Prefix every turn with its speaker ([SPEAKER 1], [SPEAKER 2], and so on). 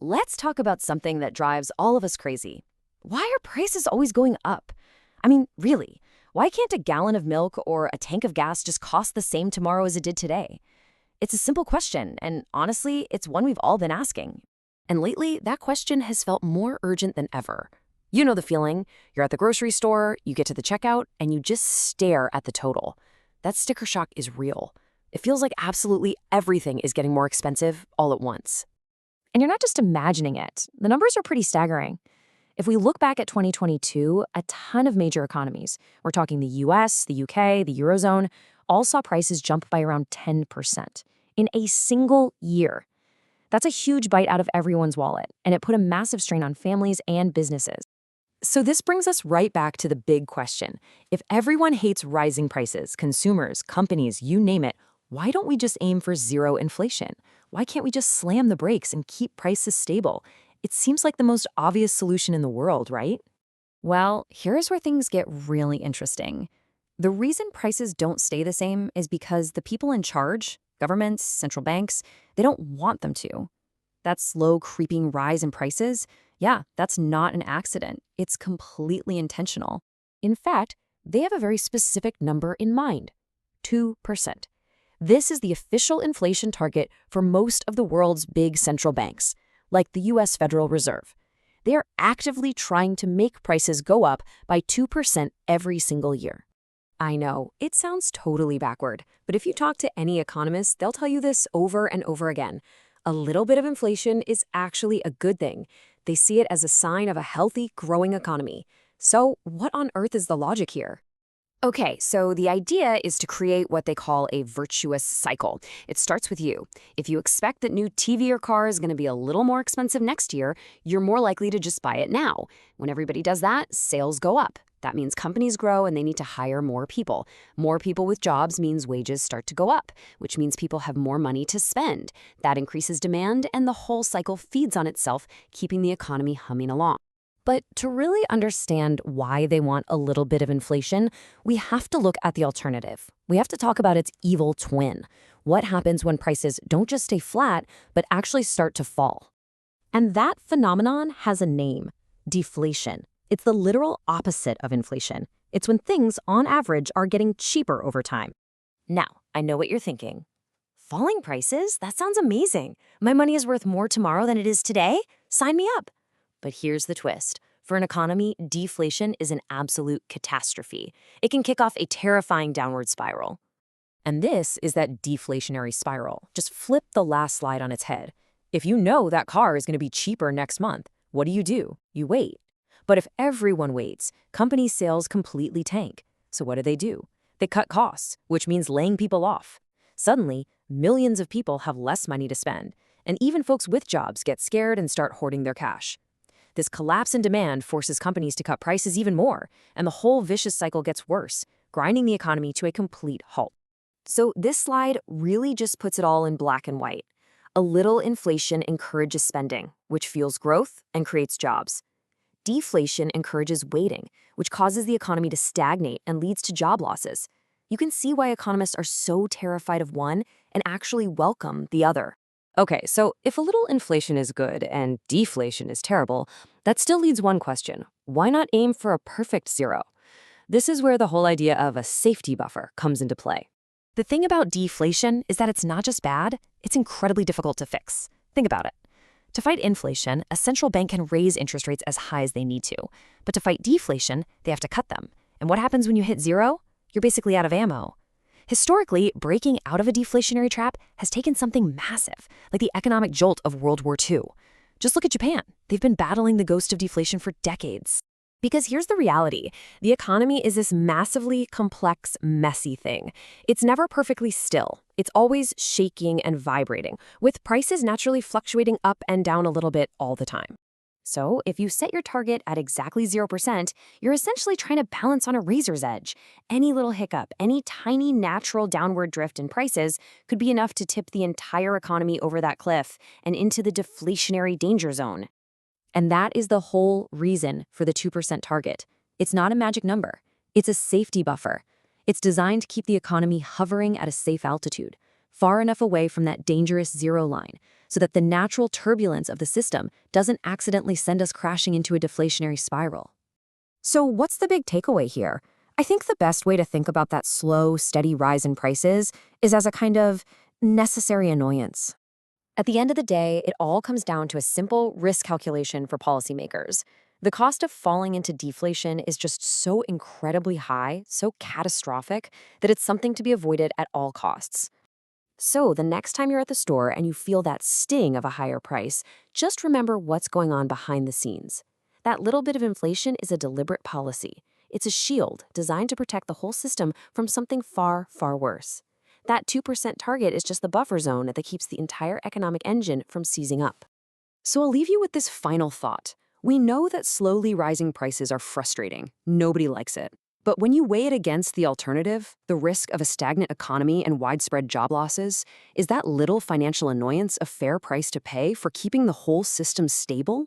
[SPEAKER 1] Let's talk about something that drives all of us crazy. Why are prices always going up? I mean, really, why can't a gallon of milk or a tank of gas just cost the same tomorrow as it did today? It's a simple question, and honestly, it's one we've all been asking. And lately, that question has felt more urgent than ever. You know the feeling. You're at the grocery store, you get to the checkout, and you just stare at the total. That sticker shock is real. It feels like absolutely everything is getting more expensive all at once. And you're not just imagining it. The numbers are pretty staggering. If we look back at 2022, a ton of major economies, we're talking the US, the UK, the Eurozone, all saw prices jump by around 10% in a single year. That's a huge bite out of everyone's wallet, and it put a massive strain on families and businesses. So this brings us right back to the big question. If everyone hates rising prices, consumers, companies, you name it, why don't we just aim for zero inflation? Why can't we just slam the brakes and keep prices stable? It seems like the most obvious solution in the world, right? Well, here's where things get really interesting. The reason prices don't stay the same is because the people in charge, governments, central banks, they don't want them to. That slow creeping rise in prices, yeah, that's not an accident. It's completely intentional. In fact, they have a very specific number in mind, 2%. This is the official inflation target for most of the world's big central banks, like the US Federal Reserve. They are actively trying to make prices go up by 2% every single year. I know, it sounds totally backward, but if you talk to any economist, they'll tell you this over and over again. A little bit of inflation is actually a good thing. They see it as a sign of a healthy, growing economy. So what on earth is the logic here? Okay, so the idea is to create what they call a virtuous cycle. It starts with you. If you expect that new TV or car is going to be a little more expensive next year, you're more likely to just buy it now. When everybody does that, sales go up. That means companies grow and they need to hire more people. More people with jobs means wages start to go up, which means people have more money to spend. That increases demand and the whole cycle feeds on itself, keeping the economy humming along. But to really understand why they want a little bit of inflation, we have to look at the alternative. We have to talk about its evil twin. What happens when prices don't just stay flat, but actually start to fall? And that phenomenon has a name: deflation. It's the literal opposite of inflation. It's when things, on average, are getting cheaper over time. Now, I know what you're thinking. Falling prices? That sounds amazing. My money is worth more tomorrow than it is today? Sign me up. But here's the twist. For an economy, deflation is an absolute catastrophe. It can kick off a terrifying downward spiral. And this is that deflationary spiral. Just flip the last slide on its head. If you know that car is going to be cheaper next month, what do? You wait. But if everyone waits, company sales completely tank. So what do? They cut costs, which means laying people off. Suddenly, millions of people have less money to spend, and even folks with jobs get scared and start hoarding their cash. This collapse in demand forces companies to cut prices even more, and the whole vicious cycle gets worse, grinding the economy to a complete halt. So this slide really just puts it all in black and white. A little inflation encourages spending, which fuels growth and creates jobs. Deflation encourages waiting, which causes the economy to stagnate and leads to job losses. You can see why economists are so terrified of one and actually welcome the other. Okay, so if a little inflation is good and deflation is terrible, that still leaves one question. Why not aim for a perfect zero? This is where the whole idea of a safety buffer comes into play. The thing about deflation is that it's not just bad, it's incredibly difficult to fix. Think about it. To fight inflation, a central bank can raise interest rates as high as they need to. But to fight deflation, they have to cut them. And what happens when you hit zero? You're basically out of ammo. Historically, breaking out of a deflationary trap has taken something massive, like the economic jolt of World War II. Just look at Japan. They've been battling the ghost of deflation for decades. Because here's the reality. The economy is this massively complex, messy thing. It's never perfectly still. It's always shaking and vibrating, with prices naturally fluctuating up and down a little bit all the time. So if you set your target at exactly 0%, you're essentially trying to balance on a razor's edge. Any little hiccup, any tiny natural downward drift in prices could be enough to tip the entire economy over that cliff and into the deflationary danger zone. And that is the whole reason for the 2% target. It's not a magic number. It's a safety buffer. It's designed to keep the economy hovering at a safe altitude, far enough away from that dangerous zero line, so that the natural turbulence of the system doesn't accidentally send us crashing into a deflationary spiral. So what's the big takeaway here? I think the best way to think about that slow, steady rise in prices is as a kind of necessary annoyance. At the end of the day, it all comes down to a simple risk calculation for policymakers. The cost of falling into deflation is just so incredibly high, so catastrophic, that it's something to be avoided at all costs. So the next time you're at the store and you feel that sting of a higher price, just remember what's going on behind the scenes. That little bit of inflation is a deliberate policy. It's a shield designed to protect the whole system from something far, far worse. That 2% target is just the buffer zone that keeps the entire economic engine from seizing up. So I'll leave you with this final thought. We know that slowly rising prices are frustrating. Nobody likes it. But when you weigh it against the alternative, the risk of a stagnant economy and widespread job losses, is that little financial annoyance a fair price to pay for keeping the whole system stable?